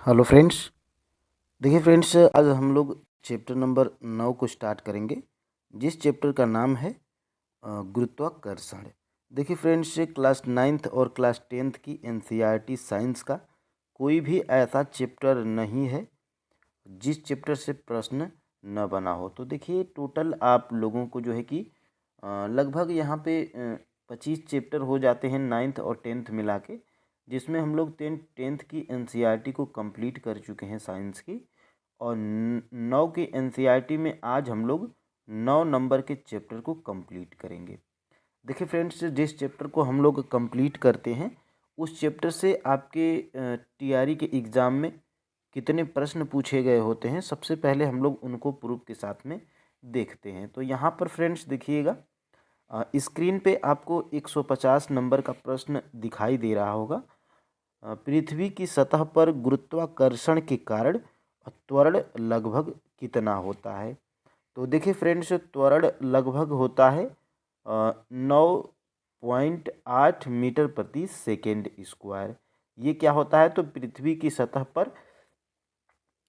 Hello friends. देखिए friends, आज हम लोग चैप्टर नंबर 9 को स्टार्ट करेंगे, जिस चैप्टर का नाम है गुरुत्वाकर्षण। देखिए फ्रेंड्स, क्लास 9th और क्लास 10th की एनसीईआरटी साइंस का कोई भी ऐसा चैप्टर नहीं है जिस चैप्टर से प्रश्न न बना हो। तो देखिए टोटल आप लोगों को जो है कि लगभग यहाँ पे 25 चैप्टर हो जाते हैं 9th और 10th मिला के, जिसमें हम लोग 10th की एनसीईआरटी को कंप्लीट कर चुके हैं साइंस की। और 9 की एनसीईआरटी में आज हम लोग 9 नंबर के चैप्टर को कंप्लीट करेंगे। देखिए फ्रेंड्स, जिस चैप्टर को हम लोग कंप्लीट करते हैं उस चैप्टर से आपके टीआरई के एग्ज़ाम में कितने प्रश्न पूछे गए होते हैं, सबसे पहले हम लोग उनको प्रूफ के साथ में देखते हैं। तो यहाँ पर फ्रेंड्स देखिएगा, स्क्रीन पे आपको 150 नंबर का प्रश्न दिखाई दे रहा होगा। पृथ्वी की सतह पर गुरुत्वाकर्षण के कारण त्वरण लगभग कितना होता है। तो देखिए फ्रेंड्स, त्वरण लगभग होता है 9.8 मीटर प्रति सेकेंड स्क्वायर। ये क्या होता है, तो पृथ्वी की सतह पर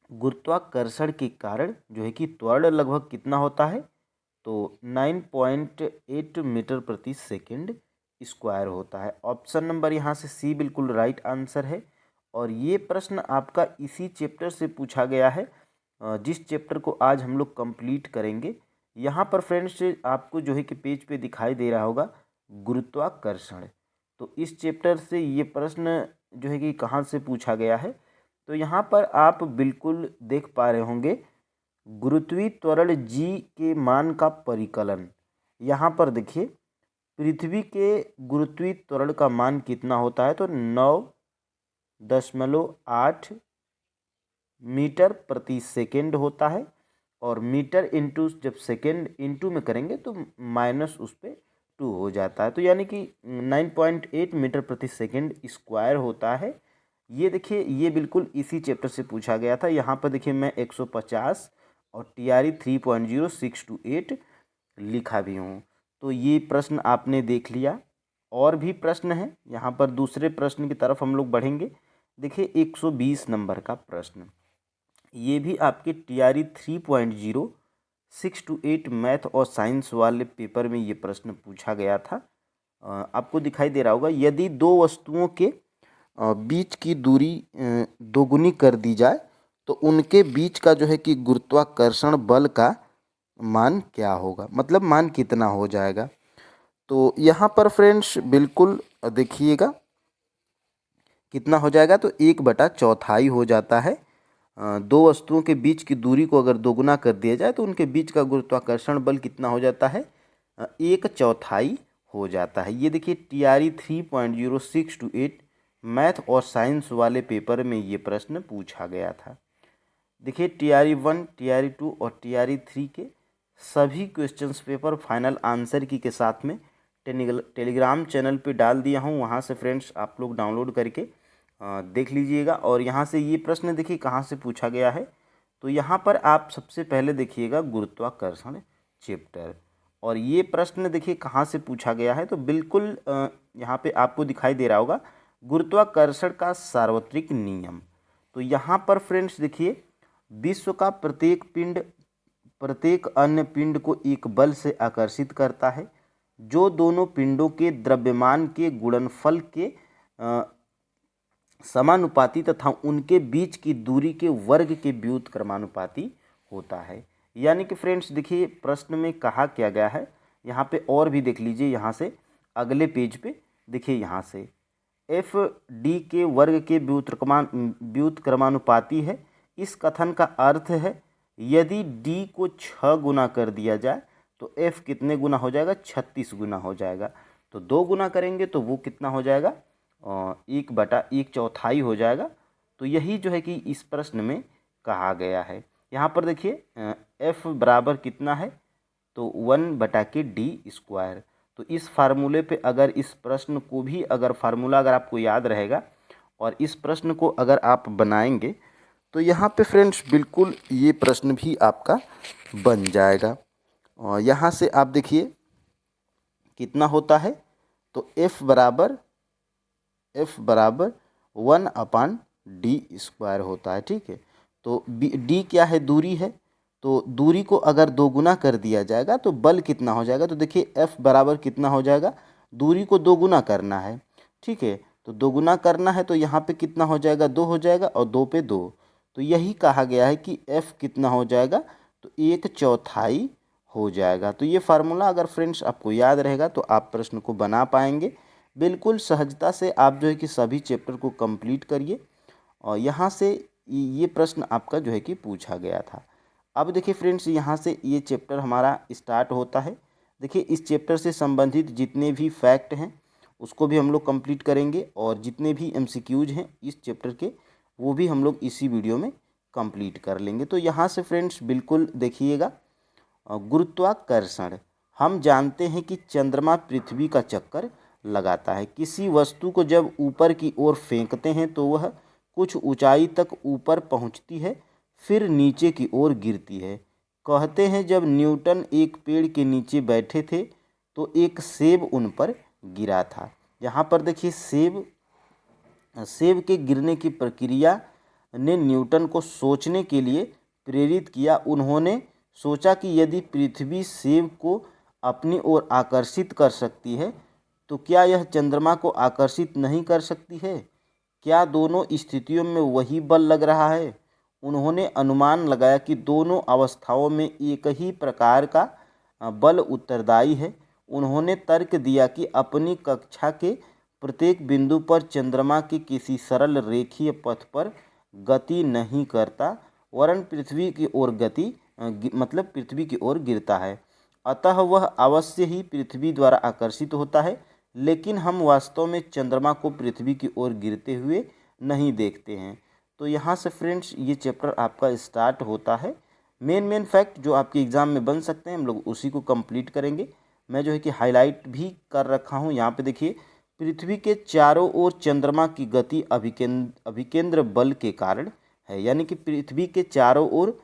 गुरुत्वाकर्षण के कारण जो है कि त्वरण लगभग कितना होता है, तो 9.8 मीटर प्रति सेकेंड स्क्वायर होता है। ऑप्शन नंबर यहाँ से सी बिल्कुल राइट आंसर है। और ये प्रश्न आपका इसी चैप्टर से पूछा गया है जिस चैप्टर को आज हम लोग कंप्लीट करेंगे। यहाँ पर फ्रेंड्स आपको जो है कि पेज पे दिखाई दे रहा होगा गुरुत्वाकर्षण। तो इस चैप्टर से ये प्रश्न जो है कि कहाँ से पूछा गया है, तो यहाँ पर आप बिल्कुल देख पा रहे होंगे गुरुत्वीय त्वरण जी के मान का परिकलन। यहाँ पर देखिए पृथ्वी के गुरुत्वीय त्वरण का मान कितना होता है, तो 9.8 मीटर प्रति सेकेंड होता है। और मीटर इंटू जब सेकेंड इंटू में करेंगे तो माइनस उस पर 2 हो जाता है, तो यानी कि 9.8 मीटर प्रति सेकेंड स्क्वायर होता है। ये देखिए ये बिल्कुल इसी चैप्टर से पूछा गया था। यहाँ पर देखिए मैं 150 और टीआरई 3.0628 लिखा भी हूँ। तो ये प्रश्न आपने देख लिया। और भी प्रश्न हैं, यहाँ पर दूसरे प्रश्न की तरफ हम लोग बढ़ेंगे। देखिए 120 नंबर का प्रश्न, ये भी आपके टीआरई 3.0628 मैथ और साइंस वाले पेपर में ये प्रश्न पूछा गया था। आपको दिखाई दे रहा होगा, यदि दो वस्तुओं के बीच की दूरी दोगुनी कर दी जाए तो उनके बीच का जो है कि गुरुत्वाकर्षण बल का मान क्या होगा, मतलब मान कितना हो जाएगा। तो यहाँ पर फ्रेंड्स बिल्कुल देखिएगा कितना हो जाएगा, तो 1/4 हो जाता है। दो वस्तुओं के बीच की दूरी को अगर दोगुना कर दिया जाए तो उनके बीच का गुरुत्वाकर्षण बल कितना हो जाता है, 1/4 हो जाता है। ये देखिए टीआरई 3.0628 मैथ और साइंस वाले पेपर में ये प्रश्न पूछा गया था। देखिए टीआरई 1, टीआरई 2 और टीआरई 3 के सभी क्वेश्चंस पेपर फाइनल आंसर की के साथ में टेलीग्राम चैनल पे डाल दिया हूँ। वहाँ से फ्रेंड्स आप लोग डाउनलोड करके देख लीजिएगा। और यहाँ से ये प्रश्न देखिए कहाँ से पूछा गया है, तो यहाँ पर आप सबसे पहले देखिएगा गुरुत्वाकर्षण चैप्टर। और ये प्रश्न देखिए कहाँ से पूछा गया है, तो बिल्कुल यहाँ पे आपको दिखाई दे रहा होगा गुरुत्वाकर्षण का सार्वत्रिक नियम। तो यहाँ पर फ्रेंड्स देखिए विश्व का प्रत्येक पिंड प्रत्येक अन्य पिंड को एक बल से आकर्षित करता है जो दोनों पिंडों के द्रव्यमान के गुणनफल के समानुपाती तथा उनके बीच की दूरी के वर्ग के व्युत्क्रमानुपाती होता है। यानी कि फ्रेंड्स देखिए प्रश्न में कहा क्या गया है, यहाँ पे और भी देख लीजिए। यहाँ से अगले पेज पे देखिए, यहाँ से एफ डी के वर्ग के व्युत्क्रमानुपाती है। इस कथन का अर्थ है यदि डी को 6 गुना कर दिया जाए तो एफ कितने गुना हो जाएगा, 36 गुना हो जाएगा। तो 2 गुना करेंगे तो वो कितना हो जाएगा, 1/1/4 हो जाएगा। तो यही जो है कि इस प्रश्न में कहा गया है। यहाँ पर देखिए एफ बराबर कितना है, तो 1/d²। तो इस फार्मूले पे अगर इस प्रश्न को भी अगर फार्मूला अगर आपको याद रहेगा और इस प्रश्न को अगर आप बनाएंगे तो यहाँ पे फ्रेंड्स बिल्कुल ये प्रश्न भी आपका बन जाएगा। और यहाँ से आप देखिए कितना होता है, तो f बराबर 1/d d² होता है। ठीक है, तो d क्या है, दूरी है, तो दूरी को अगर दोगुना कर दिया जाएगा तो बल कितना हो जाएगा, तो देखिए F बराबर कितना हो जाएगा, दूरी को दोगुना करना है। ठीक है, तो दोगुना करना है तो यहाँ पे कितना हो जाएगा, 2 हो जाएगा और 2 पे 2, तो यही कहा गया है कि F कितना हो जाएगा, तो 1/4 हो जाएगा। तो ये फार्मूला अगर फ्रेंड्स आपको याद रहेगा तो आप प्रश्न को बना पाएंगे। बिल्कुल सहजता से आप जो है कि सभी चैप्टर को कंप्लीट करिए और यहाँ से ये प्रश्न आपका जो है कि पूछा गया था। अब देखिए फ्रेंड्स, यहाँ से ये चैप्टर हमारा स्टार्ट होता है। देखिए इस चैप्टर से संबंधित जितने भी फैक्ट हैं उसको भी हम लोग कंप्लीट करेंगे और जितने भी MCQs हैं इस चैप्टर के वो भी हम लोग इसी वीडियो में कंप्लीट कर लेंगे। तो यहाँ से फ्रेंड्स बिल्कुल देखिएगा, गुरुत्वाकर्षण, हम जानते हैं कि चंद्रमा पृथ्वी का चक्कर लगाता है। किसी वस्तु को जब ऊपर की ओर फेंकते हैं तो वह कुछ ऊंचाई तक ऊपर पहुंचती है, फिर नीचे की ओर गिरती है। कहते हैं जब न्यूटन एक पेड़ के नीचे बैठे थे तो एक सेब उन पर गिरा था। यहाँ पर देखिए सेब के गिरने की प्रक्रिया ने न्यूटन को सोचने के लिए प्रेरित किया। उन्होंने सोचा कि यदि पृथ्वी सेब को अपनी ओर आकर्षित कर सकती है तो क्या यह चंद्रमा को आकर्षित नहीं कर सकती है? क्या दोनों स्थितियों में वही बल लग रहा है? उन्होंने अनुमान लगाया कि दोनों अवस्थाओं में एक ही प्रकार का बल उत्तरदायी है। उन्होंने तर्क दिया कि अपनी कक्षा के प्रत्येक बिंदु पर चंद्रमा के किसी सरल रेखीय पथ पर गति नहीं करता, वरन पृथ्वी की ओर मतलब पृथ्वी की ओर गिरता है। अतः वह अवश्य ही पृथ्वी द्वारा आकर्षित होता है, लेकिन हम वास्तव में चंद्रमा को पृथ्वी की ओर गिरते हुए नहीं देखते हैं। तो यहाँ से फ्रेंड्स ये चैप्टर आपका स्टार्ट होता है। मेन फैक्ट जो आपके एग्ज़ाम में बन सकते हैं हम लोग उसी को कंप्लीट करेंगे। मैं जो है कि हाईलाइट भी कर रखा हूँ। यहाँ पे देखिए, पृथ्वी के चारों ओर चंद्रमा की गति अभिकेंद्र बल के कारण है। यानी कि पृथ्वी के चारों ओर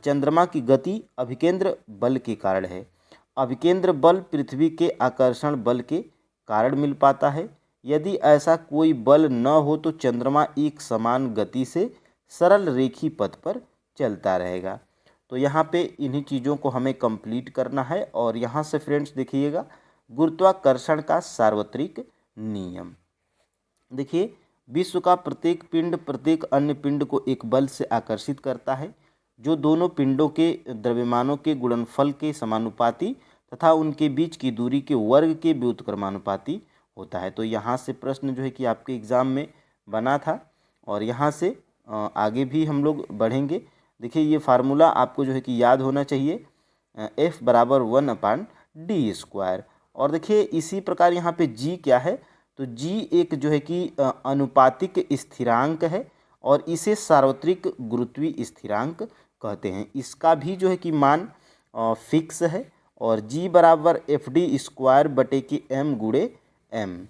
चंद्रमा की गति अभिकेंद्र बल के कारण है। अभिकेंद्र बल पृथ्वी के आकर्षण बल के कारण मिल पाता है। यदि ऐसा कोई बल न हो तो चंद्रमा एक समान गति से सरल रेखी पथ पर चलता रहेगा। तो यहाँ पे इन्हीं चीज़ों को हमें कंप्लीट करना है। और यहाँ से फ्रेंड्स देखिएगा, गुरुत्वाकर्षण का सार्वत्रिक नियम। देखिए, विश्व का प्रत्येक पिंड प्रत्येक अन्य पिंड को एक बल से आकर्षित करता है जो दोनों पिंडों के द्रव्यमानों के गुणनफल के समानुपाती तथा उनके बीच की दूरी के वर्ग के व्युत्क्रमानुपाती होता है। तो यहाँ से प्रश्न जो है कि आपके एग्ज़ाम में बना था और यहाँ से आगे भी हम लोग बढ़ेंगे। देखिए ये फार्मूला आपको जो है कि याद होना चाहिए, F बराबर 1/d²। और देखिए इसी प्रकार यहाँ पे G क्या है, तो G एक जो है कि अनुपातिक स्थिरांक है और इसे सार्वत्रिक गुरुत्वीय स्थिरांक कहते हैं। इसका भी जो है कि मान फिक्स है और G बराबर Fd²/m।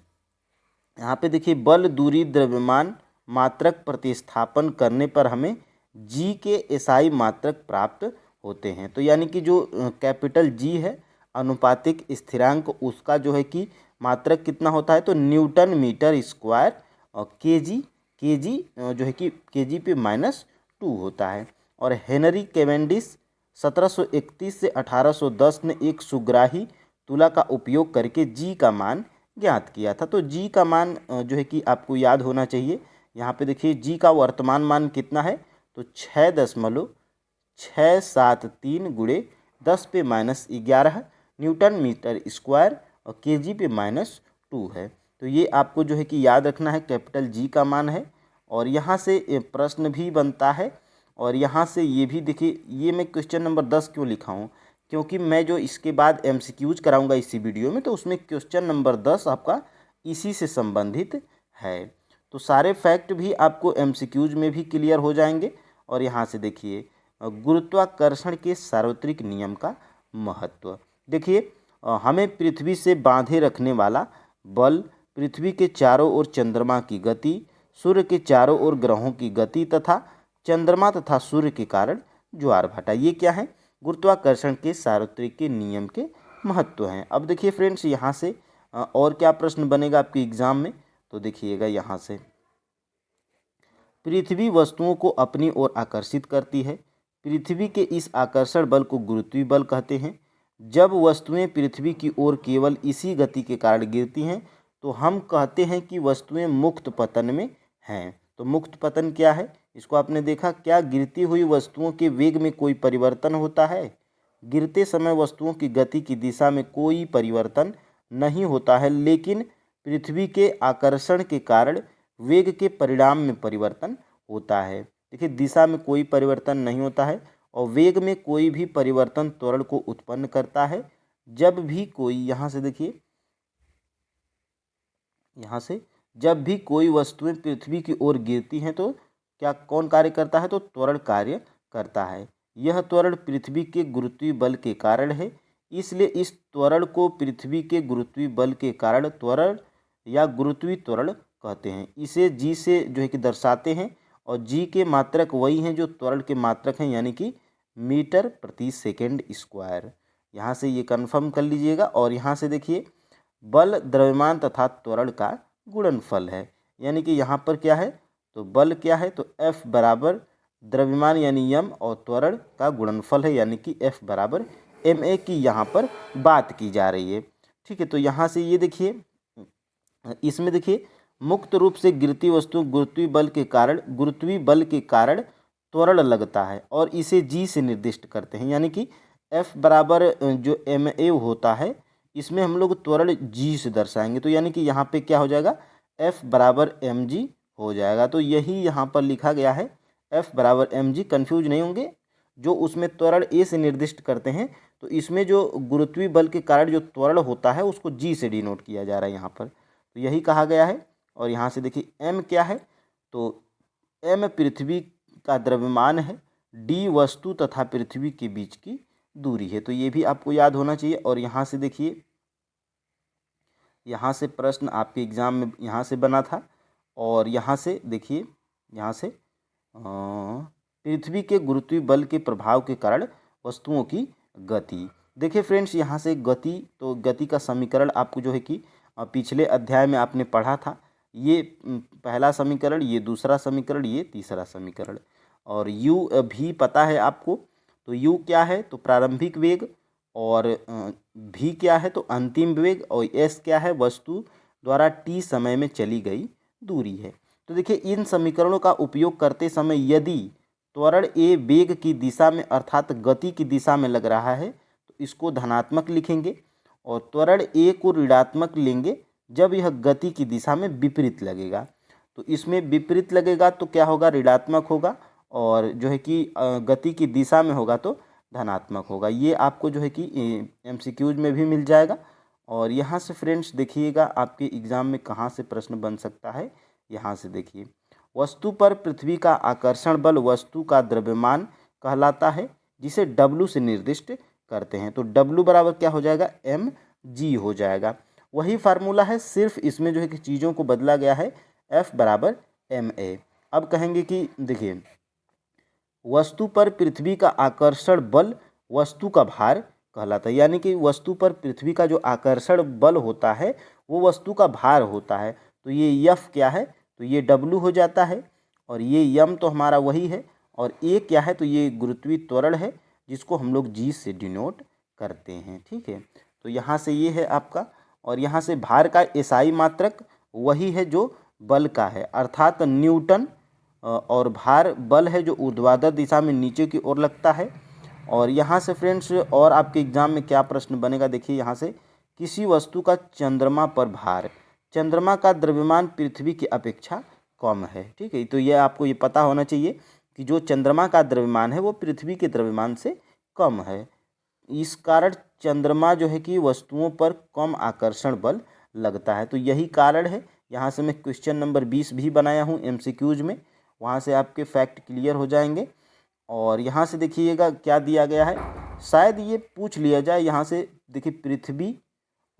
यहाँ पे देखिए, बल, दूरी, द्रव्यमान, मात्रक प्रतिस्थापन करने पर हमें G के SI मात्रक प्राप्त होते हैं। तो यानी कि जो कैपिटल G है अनुपातिक स्थिरांक, उसका जो है कि मात्रक कितना होता है, तो न्यूटन मीटर स्क्वायर और केजी जो है कि केजी पे -2 होता है। और हेनरी कैवेंडिश 1731 से 1810 ने एक सुग्राही तुला का उपयोग करके G का मान ज्ञात किया था। तो G का मान जो है कि आपको याद होना चाहिए। यहाँ पे देखिए G का वर्तमान मान कितना है, तो 6.673 × 10⁻11 न्यूटन मीटर स्क्वायर और केजी पे -2 है। तो ये आपको जो है कि याद रखना है, कैपिटल G का मान है। और यहाँ से प्रश्न भी बनता है और यहाँ से ये भी देखिए, ये मैं क्वेश्चन नंबर 10 क्यों लिखा हूँ, क्योंकि मैं जो इसके बाद MCQs कराऊंगा इसी वीडियो में, तो उसमें क्वेश्चन नंबर 10 आपका इसी से संबंधित है। तो सारे फैक्ट भी आपको MCQs में भी क्लियर हो जाएंगे। और यहाँ से देखिए, गुरुत्वाकर्षण के सार्वत्रिक नियम का महत्व। देखिए, हमें पृथ्वी से बांधे रखने वाला बल, पृथ्वी के चारों ओर चंद्रमा की गति, सूर्य के चारों ओर ग्रहों की गति तथा चंद्रमा तथा सूर्य के कारण ज्वार-भाटा, ये क्या है, गुरुत्वाकर्षण के सार्वत्रिक के नियम के महत्व हैं। अब देखिए फ्रेंड्स, यहाँ से और क्या प्रश्न बनेगा आपके एग्जाम में, तो देखिएगा यहाँ से, पृथ्वी वस्तुओं को अपनी ओर आकर्षित करती है। पृथ्वी के इस आकर्षण बल को गुरुत्वीय बल कहते हैं। जब वस्तुएं पृथ्वी की ओर केवल इसी गति के कारण गिरती हैं तो हम कहते हैं कि वस्तुएं मुक्त पतन में हैं। तो मुक्त पतन क्या है, इसको आपने देखा, क्या गिरती हुई वस्तुओं के वेग में कोई परिवर्तन होता है? गिरते समय वस्तुओं की गति की दिशा में कोई परिवर्तन नहीं होता है, लेकिन पृथ्वी के आकर्षण के कारण वेग के परिणाम में परिवर्तन होता है। देखिए, दिशा में कोई परिवर्तन नहीं होता है और वेग में कोई भी परिवर्तन त्वरण को उत्पन्न करता है। जब भी कोई, यहाँ से देखिए, यहाँ से जब भी कोई वस्तुएं पृथ्वी की ओर गिरती हैं तो क्या कौन कार्य करता है? तो त्वरण कार्य करता है। यह त्वरण पृथ्वी के गुरुत्वीय बल के कारण है, इसलिए इस त्वरण को पृथ्वी के गुरुत्वीय बल के कारण त्वरण या गुरुत्वीय त्वरण कहते हैं। इसे जी से जो है कि दर्शाते हैं और जी के मात्रक वही हैं जो त्वरण के मात्रक हैं, यानी कि मीटर प्रति सेकेंड स्क्वायर। यहाँ से ये कन्फर्म कर लीजिएगा। और यहाँ से देखिए, बल द्रव्यमान तथा त्वरण का गुणनफल है, यानी कि यहाँ पर क्या है, तो बल क्या है, तो F बराबर द्रव्यमान यानी m और त्वरण का गुणनफल है, यानी कि F बराबर ma की यहाँ पर बात की जा रही है। ठीक है, तो यहाँ से ये देखिए, इसमें देखिए, मुक्त रूप से गिरती वस्तु गुरुत्वीय बल के कारण त्वरण लगता है और इसे g से निर्दिष्ट करते हैं, यानी कि F बराबर जो ma होता है इसमें हम लोग त्वरण g से दर्शाएंगे। तो यानी कि यहाँ पे क्या हो जाएगा, F बराबर mg हो जाएगा। तो यही यहाँ पर लिखा गया है, F बराबर mg। कन्फ्यूज नहीं होंगे, जो उसमें त्वरण a से निर्दिष्ट करते हैं तो इसमें जो गुरुत्वीय बल के कारण जो त्वरण होता है उसको g से डिनोट किया जा रहा है यहाँ पर, तो यही कहा गया है। और यहाँ से देखिए m क्या है, तो m पृथ्वी का द्रव्यमान है, d वस्तु तथा पृथ्वी के बीच की दूरी है। तो ये भी आपको याद होना चाहिए। और यहाँ से देखिए, यहाँ से प्रश्न आपके एग्जाम में यहाँ से बना था। और यहाँ से देखिए, यहाँ से पृथ्वी के गुरुत्वीय बल के प्रभाव के कारण वस्तुओं की गति। देखिए फ्रेंड्स, यहाँ से गति, तो गति का समीकरण आपको जो है कि पिछले अध्याय में आपने पढ़ा था। ये पहला समीकरण, ये दूसरा समीकरण, ये तीसरा समीकरण। और u भी पता है आपको, तो u क्या है, तो प्रारंभिक वेग, और v क्या है, तो अंतिम वेग, और s क्या है, वस्तु द्वारा t समय में चली गई दूरी है। तो देखिए, इन समीकरणों का उपयोग करते समय यदि त्वरण a वेग की दिशा में अर्थात गति की दिशा में लग रहा है तो इसको धनात्मक लिखेंगे, और त्वरण a को ऋणात्मक लेंगे जब यह गति की दिशा में विपरीत लगेगा। तो इसमें विपरीत लगेगा तो क्या होगा, ऋणात्मक होगा, और जो है कि गति की दिशा में होगा तो धनात्मक होगा। ये आपको जो है कि MCQs में भी मिल जाएगा। और यहाँ से फ्रेंड्स देखिएगा, आपके एग्ज़ाम में कहाँ से प्रश्न बन सकता है। यहाँ से देखिए, वस्तु पर पृथ्वी का आकर्षण बल वस्तु का द्रव्यमान कहलाता है, जिसे W से निर्दिष्ट करते हैं। तो W बराबर क्या हो जाएगा, mg हो जाएगा। वही फार्मूला है, सिर्फ इसमें जो है कि चीज़ों को बदला गया है, F बराबर ma। अब कहेंगे कि देखिए, वस्तु पर पृथ्वी का आकर्षण बल वस्तु का भार कहलाता है, यानी कि वस्तु पर पृथ्वी का जो आकर्षण बल होता है वो वस्तु का भार होता है। तो ये F क्या है, तो ये W हो जाता है, और ये m तो हमारा वही है, और a क्या है, तो ये गुरुत्वीय त्वरण है जिसको हम लोग g से डिनोट करते हैं। ठीक है, तो यहाँ से ये है आपका। और यहाँ से भार का SI मात्रक वही है जो बल का है, अर्थात न्यूटन, और भार बल है जो ऊर्ध्वाधर दिशा में नीचे की ओर लगता है। और यहाँ से फ्रेंड्स, और आपके एग्जाम में क्या प्रश्न बनेगा, देखिए यहाँ से, किसी वस्तु का चंद्रमा पर भार, चंद्रमा का द्रव्यमान पृथ्वी की अपेक्षा कम है। ठीक है, तो ये आपको ये पता होना चाहिए कि जो चंद्रमा का द्रव्यमान है वो पृथ्वी के द्रव्यमान से कम है। इस कारण चंद्रमा जो है कि वस्तुओं पर कम आकर्षण बल लगता है। तो यही कारण है। यहाँ से मैं क्वेश्चन नंबर 20 भी बनाया हूँ MCQs में, वहाँ से आपके फैक्ट क्लियर हो जाएंगे। और यहाँ से देखिएगा क्या दिया गया है, शायद ये पूछ लिया जाए। यहाँ से देखिए,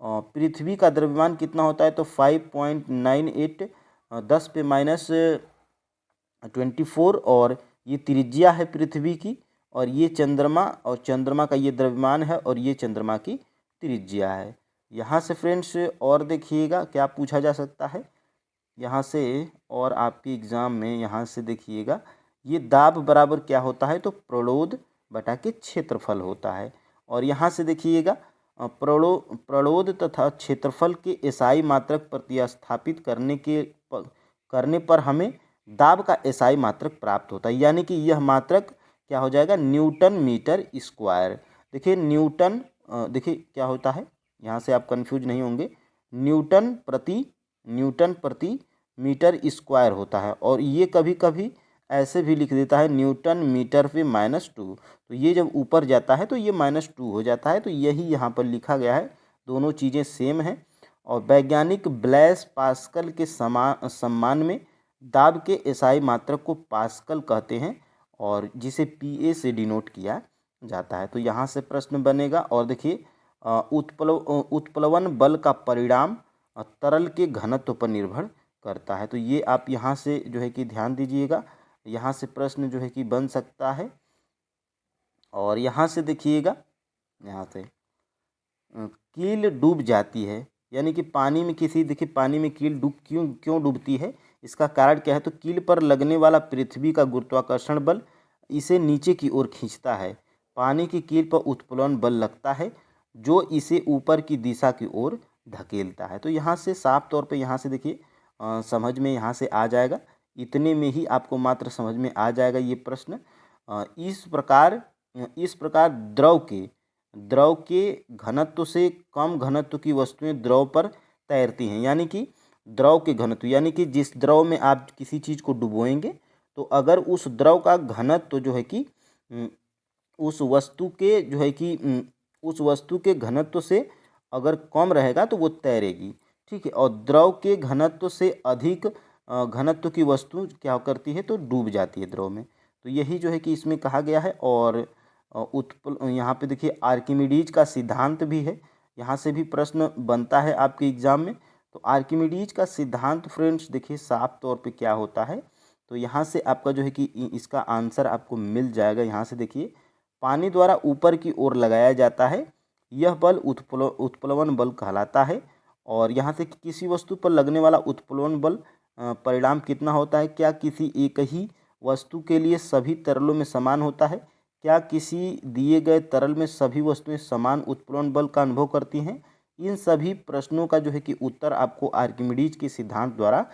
पृथ्वी का द्रव्यमान कितना होता है, तो 5.98 10⁻24, और ये त्रिज्या है पृथ्वी की, और ये चंद्रमा, और चंद्रमा का ये द्रव्यमान है, और ये चंद्रमा की त्रिज्या है। यहाँ से फ्रेंड्स और देखिएगा क्या पूछा जा सकता है, यहाँ से और आपके एग्ज़ाम में यहाँ से देखिएगा, ये दाब बराबर क्या होता है, तो प्रणोद बटा के क्षेत्रफल होता है। और यहाँ से देखिएगा प्रणोद तथा क्षेत्रफल के एसआई मात्रक प्रतिस्थापित करने पर हमें दाब का एसआई मात्रक प्राप्त होता है, यानी कि यह मात्रक क्या हो जाएगा, न्यूटन मीटर स्क्वायर। देखिए न्यूटन, देखिए क्या होता है, यहाँ से आप कंफ्यूज नहीं होंगे, न्यूटन प्रति मीटर स्क्वायर होता है। और ये कभी कभी ऐसे भी लिख देता है न्यूटन मीटर पे -2, तो ये जब ऊपर जाता है तो ये -2 हो जाता है। तो यही यहाँ पर लिखा गया है, दोनों चीज़ें सेम हैं। और वैज्ञानिक ब्लैस पास्कल के सम्मान में दाब के एसआई मात्रक को पास्कल कहते हैं और जिसे पीए से डिनोट किया जाता है। तो यहाँ से प्रश्न बनेगा। और देखिए उत्प्लवन बल का परिणाम तरल के घनत्व पर निर्भर करता है। तो ये आप यहाँ से जो है कि ध्यान दीजिएगा, यहाँ से प्रश्न जो है कि बन सकता है। और यहाँ से देखिएगा, यहाँ से कील डूब जाती है, यानी कि पानी में देखिए पानी में कील क्यों डूबती है, इसका कारण क्या है, तो कील पर लगने वाला पृथ्वी का गुरुत्वाकर्षण बल इसे नीचे की ओर खींचता है। पानी की कील पर उत्प्लवन बल लगता है जो इसे ऊपर की दिशा की ओर धकेलता है। तो यहाँ से साफ तौर पे यहाँ से देखिए समझ में यहाँ से आ जाएगा, इतने में ही आपको मात्र समझ में आ जाएगा ये प्रश्न। इस प्रकार द्रव के घनत्व से कम घनत्व की वस्तुएं द्रव पर तैरती हैं, यानी कि द्रव के घनत्व, यानी कि जिस द्रव में आप किसी चीज़ को डुबोएंगे तो अगर उस द्रव का घनत्व जो है कि उस वस्तु के घनत्व से अगर कम रहेगा तो वो तैरेगी, ठीक है। और द्रव के घनत्व से अधिक घनत्व की वस्तु क्या करती है, तो डूब जाती है द्रव में। तो यही जो है कि इसमें कहा गया है। और यहाँ पे देखिए आर्किमिडीज का सिद्धांत भी है, यहाँ से भी प्रश्न बनता है आपके एग्जाम में। तो आर्किमिडीज का सिद्धांत फ्रेंड्स देखिए साफ तौर पे क्या होता है, तो यहाँ से आपका जो है कि इसका आंसर आपको मिल जाएगा। यहाँ से देखिए पानी द्वारा ऊपर की ओर लगाया जाता है, यह बल उत्प्लवन बल कहलाता है। और यहाँ से किसी वस्तु पर लगने वाला उत्प्लवन बल परिणाम कितना होता है, क्या किसी एक ही वस्तु के लिए सभी तरलों में समान होता है, क्या किसी दिए गए तरल में सभी वस्तुएं समान उत्प्लवन बल का अनुभव करती हैं। इन सभी प्रश्नों का जो है कि उत्तर आपको आर्किमिडीज के सिद्धांत द्वारा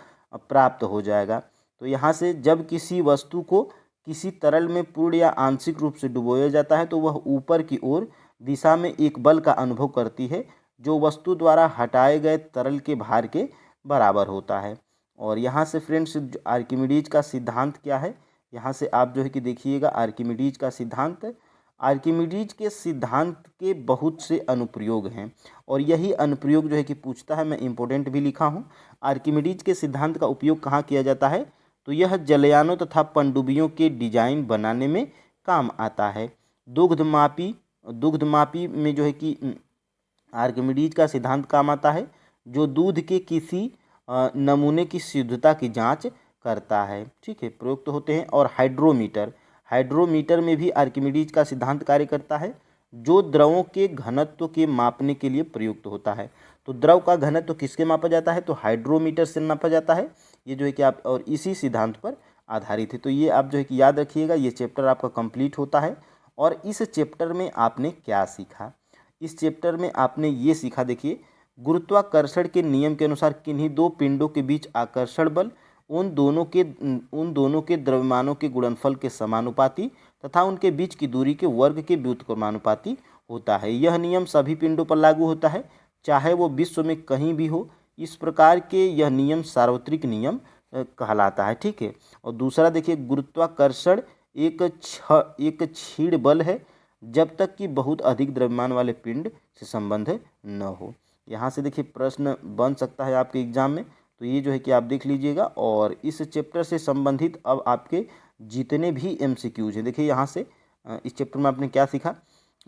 प्राप्त हो जाएगा। तो यहाँ से जब किसी वस्तु को किसी तरल में पूर्ण या आंशिक रूप से डुबोया जाता है तो वह ऊपर की ओर दिशा में एक बल का अनुभव करती है जो वस्तु द्वारा हटाए गए तरल के भार के बराबर होता है। और यहाँ से फ्रेंड्स आर्किमिडीज का सिद्धांत क्या है, यहाँ से आप जो है कि देखिएगा आर्किमिडीज का सिद्धांत। आर्किमिडीज के सिद्धांत के बहुत से अनुप्रयोग हैं और यही अनुप्रयोग जो है कि पूछता है, मैं इम्पोर्टेंट भी लिखा हूँ। आर्किमिडीज के सिद्धांत का उपयोग कहाँ किया जाता है, तो यह जलयानों तथा पनडुब्बियों के डिजाइन बनाने में काम आता है। दुग्ध मापी में जो है कि आर्किमिडीज का सिद्धांत काम आता है, जो दूध के किसी नमूने की शुद्धता की जांच करता है, ठीक है। प्रयुक्त होते हैं। और हाइड्रोमीटर में भी आर्किमिडीज का सिद्धांत कार्य करता है, जो द्रवों के घनत्व के मापने के लिए प्रयुक्त होता है। तो द्रव का घनत्व किसके मापा जाता है, तो हाइड्रोमीटर से मापा जाता है। ये जो है कि आप और इसी सिद्धांत पर आधारित है। तो ये आप जो है कि याद रखिएगा, ये चैप्टर आपका कंप्लीट होता है। और इस चैप्टर में आपने क्या सीखा, इस चैप्टर में आपने ये सीखा, देखिए गुरुत्वाकर्षण के नियम के अनुसार किन्हीं दो पिंडों के बीच आकर्षण बल उन दोनों के द्रव्यमानों के गुणनफल के समानुपाती तथा उनके बीच की दूरी के वर्ग के व्युत्क्रमानुपाती होता है। यह नियम सभी पिंडों पर लागू होता है, चाहे वो विश्व में कहीं भी हो। इस प्रकार के यह नियम सार्वत्रिक नियम कहलाता है, ठीक है। और दूसरा देखिए गुरुत्वाकर्षण एक क्षीण बल है जब तक कि बहुत अधिक द्रव्यमान वाले पिंड से संबंध न हो। यहाँ से देखिए प्रश्न बन सकता है आपके एग्जाम में, तो ये जो है कि आप देख लीजिएगा। और इस चैप्टर से संबंधित अब आपके जितने भी MCQs हैं, देखिए यहाँ से इस चैप्टर में आपने क्या सीखा,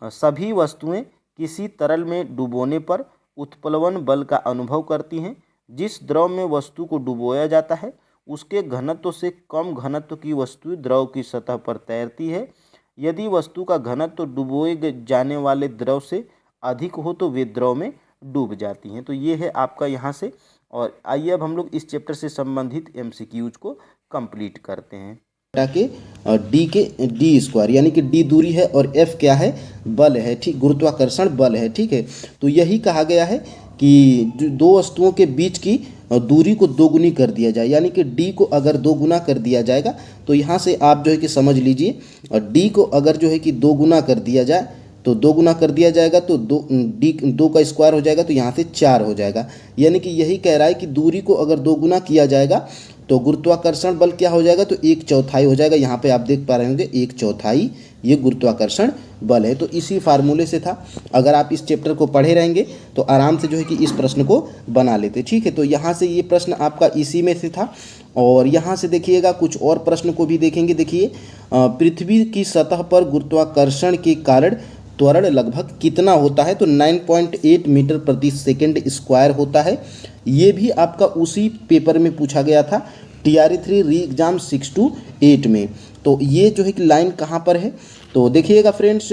सभी वस्तुएं किसी तरल में डुबोने पर उत्प्लवन बल का अनुभव करती हैं। जिस द्रव में वस्तु को डुबोया जाता है उसके घनत्व से कम घनत्व की वस्तु द्रव की सतह पर तैरती है। यदि वस्तु का घनत्व डुबोए जाने वाले द्रव से अधिक हो तो वे द्रव में डूब जाती हैं। तो ये है आपका यहाँ से और आइए अब हम लोग इस चैप्टर से संबंधित MCQs को कंप्लीट करते हैं। के डी स्क्वायर यानी कि डी दूरी है और एफ क्या है, बल है, ठीक, गुरुत्वाकर्षण बल है, ठीक है। तो यही कहा गया है कि दो वस्तुओं के बीच की दूरी को दोगुनी कर दिया जाए, यानी कि डी को अगर दो गुना कर दिया जाएगा तो यहाँ से आप जो है कि समझ लीजिए, और डी को अगर जो है कि दो गुना कर दिया जाए तो दो गुना कर दिया जाएगा तो दो का स्क्वायर हो जाएगा, तो यहाँ से 4 हो जाएगा। यानी कि यही कह रहा है कि दूरी को अगर दो गुना किया जाएगा तो गुरुत्वाकर्षण बल क्या हो जाएगा, तो 1/4 हो जाएगा। यहाँ पे आप देख पा रहे होंगे 1/4 ये गुरुत्वाकर्षण बल है। तो इसी फार्मूले से था, अगर आप इस चैप्टर को पढ़े रहेंगे तो आराम से जो है कि इस प्रश्न को बना लेते, ठीक है। तो यहाँ से ये प्रश्न आपका इसी में से था। और यहाँ से देखिएगा कुछ और प्रश्न को भी देखेंगे। देखिए, पृथ्वी की सतह पर गुरुत्वाकर्षण के कारण त्वरण लगभग कितना होता है, तो 9.8 मीटर प्रति सेकंड स्क्वायर होता है। ये भी आपका उसी पेपर में पूछा गया था, TRE 3 री एग्जाम 6 to 8 में। तो ये जो है कि लाइन कहाँ पर है, तो देखिएगा फ्रेंड्स,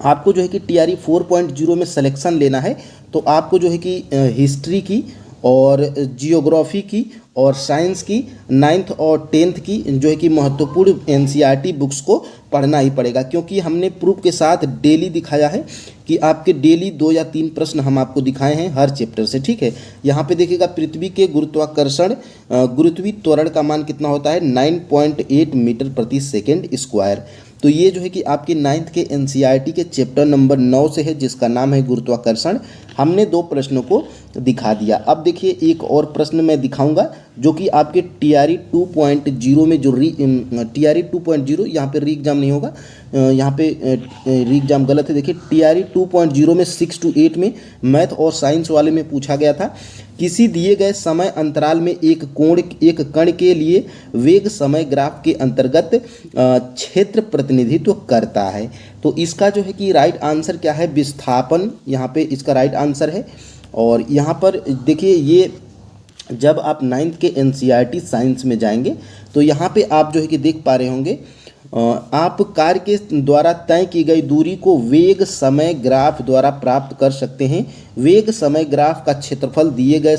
आपको जो है कि TRE 4.0 में सिलेक्शन लेना है। तो आपको जो है कि हिस्ट्री की और जियोग्राफी की और साइंस की 9th और 10th की जो है कि महत्वपूर्ण NCERT बुक्स को पढ़ना ही पड़ेगा, क्योंकि हमने प्रूफ के साथ डेली दिखाया है कि आपके डेली 2 या 3 प्रश्न हम आपको दिखाए हैं हर चैप्टर से, ठीक है। यहाँ पे देखिएगा पृथ्वी के गुरुत्वीय त्वरण का मान कितना होता है, 9.8 मीटर प्रति सेकेंड स्क्वायर। तो ये जो है कि आपके 9th के NCERT के चैप्टर नंबर 9 से है, जिसका नाम है गुरुत्वाकर्षण। हमने 2 प्रश्नों को दिखा दिया। अब देखिए एक और प्रश्न मैं दिखाऊंगा जो कि आपके TRE 2.0 में जो TRE 2.0, यहाँ पे री एग्जाम नहीं होगा, यहाँ पे री एग्जाम गलत है। देखिए TRE 2.0 में 6 to 8 में मैथ और साइंस वाले में पूछा गया था, किसी दिए गए समय अंतराल में एक कण के लिए वेग समय ग्राफ के अंतर्गत क्षेत्र प्रतिनिधित्व करता है। तो इसका जो है कि राइट आंसर क्या है, विस्थापन, यहाँ पे इसका राइट आंसर है। और यहाँ पर देखिए, ये जब आप 9th के NCERT साइंस में जाएंगे तो यहाँ पे आप जो है कि देख पा रहे होंगे, आप कार के द्वारा तय की गई दूरी को वेग समय ग्राफ द्वारा प्राप्त कर सकते हैं। वेग समय ग्राफ का क्षेत्रफल दिए गए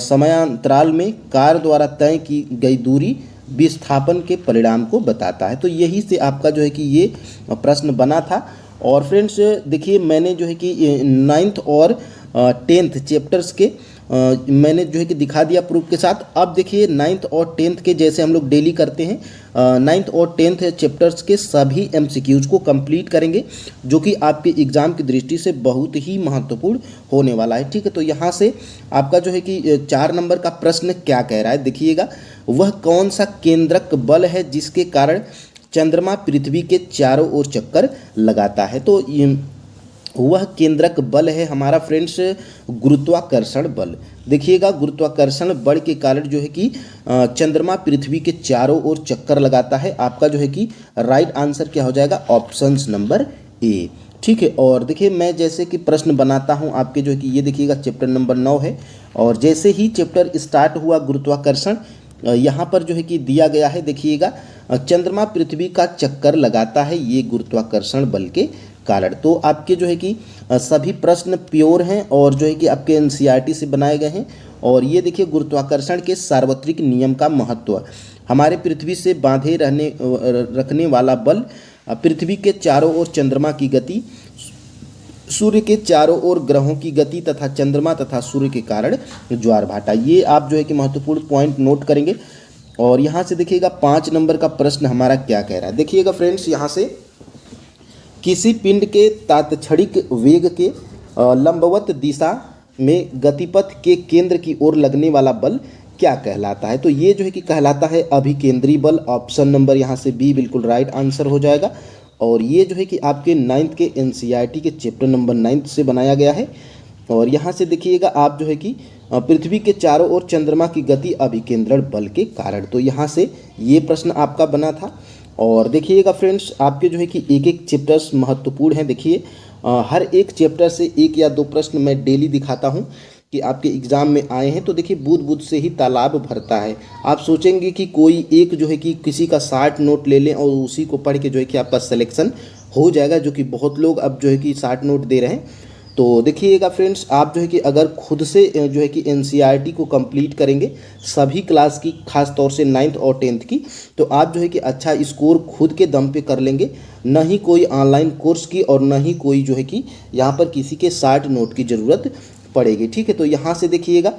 समयांतराल में कार द्वारा तय की गई दूरी विस्थापन के परिणाम को बताता है। तो यही से आपका जो है कि ये प्रश्न बना था। और फ्रेंड्स देखिए, मैंने जो है कि 9th और 10th चैप्टर्स के मैंने जो है कि दिखा दिया प्रूफ के साथ। अब देखिए 9th और 10th के जैसे हम लोग डेली करते हैं, 9th और 10th चैप्टर्स के सभी MCQs को कंप्लीट करेंगे, जो कि आपके एग्ज़ाम की दृष्टि से बहुत ही महत्वपूर्ण होने वाला है, ठीक है। तो यहाँ से आपका जो है कि 4 नंबर का प्रश्न क्या कह रहा है, देखिएगा, वह कौन सा केंद्रक बल है जिसके कारण चंद्रमा पृथ्वी के चारों ओर चक्कर लगाता है। तो वह केंद्रक बल है हमारा फ्रेंड्स गुरुत्वाकर्षण बल। देखिएगा, गुरुत्वाकर्षण बल के कारण जो है कि चंद्रमा पृथ्वी के चारों ओर चक्कर लगाता है। आपका जो है कि राइट आंसर क्या हो जाएगा, ऑप्शन नंबर ए, ठीक है। और देखिए, मैं जैसे कि प्रश्न बनाता हूं आपके जो है कि ये देखिएगा चैप्टर नंबर 9 है, और जैसे ही चैप्टर स्टार्ट हुआ गुरुत्वाकर्षण, यहाँ पर जो है कि दिया गया है, देखिएगा, चंद्रमा पृथ्वी का चक्कर लगाता है ये गुरुत्वाकर्षण बल के कारण। तो आपके जो है कि सभी प्रश्न प्योर हैं और जो है कि आपके NCERT से बनाए गए हैं। और ये देखिए, गुरुत्वाकर्षण के सार्वत्रिक नियम का महत्व, हमारे पृथ्वी से बांधे रखने वाला बल, पृथ्वी के चारों ओर चंद्रमा की गति, सूर्य के चारों ओर ग्रहों की गति तथा चंद्रमा तथा सूर्य के कारण ज्वार भाटा। ये आप जो है कि महत्वपूर्ण पॉइंट नोट करेंगे। और यहाँ से देखिएगा 5 नंबर का प्रश्न हमारा क्या कह रहा है। देखिएगा फ्रेंड्स, यहाँ से किसी पिंड के तात्क्षणिक वेग के लंबवत दिशा में गतिपथ के केंद्र की ओर लगने वाला बल क्या कहलाता है। तो ये जो है कि कहलाता है अभिकेंद्री बल। ऑप्शन नंबर यहाँ से बी बिल्कुल राइट आंसर हो जाएगा। और ये जो है कि आपके 9th के NCERT के चैप्टर नंबर 9 से बनाया गया है। और यहाँ से देखिएगा, आप जो है कि पृथ्वी के चारों ओर चंद्रमा की गति अभिकेंद्रण बल के कारण। तो यहाँ से ये प्रश्न आपका बना था। और देखिएगा फ्रेंड्स, आपके जो है कि एक एक चैप्टर्स महत्वपूर्ण हैं। देखिए, हर एक चैप्टर से 1 या 2 प्रश्न मैं डेली दिखाता हूँ कि आपके एग्ज़ाम में आए हैं। तो देखिए, बूंद से ही तालाब भरता है। आप सोचेंगे कि कोई एक जो है कि किसी का 60 नोट ले लें और उसी को पढ़ के जो है कि आपका सिलेक्शन हो जाएगा, जो कि बहुत लोग अब जो है कि 60 नोट दे रहे हैं। तो देखिएगा फ्रेंड्स, आप जो है कि अगर खुद से जो है कि एनसीईआरटी को कंप्लीट करेंगे सभी क्लास की, खास तौर से 9th और 10th की, तो आप जो है कि अच्छा स्कोर खुद के दम पे कर लेंगे, न ही कोई ऑनलाइन कोर्स की और न ही कोई जो है कि यहाँ पर किसी के शार्ट नोट की ज़रूरत पड़ेगी। ठीक है, तो यहाँ से देखिएगा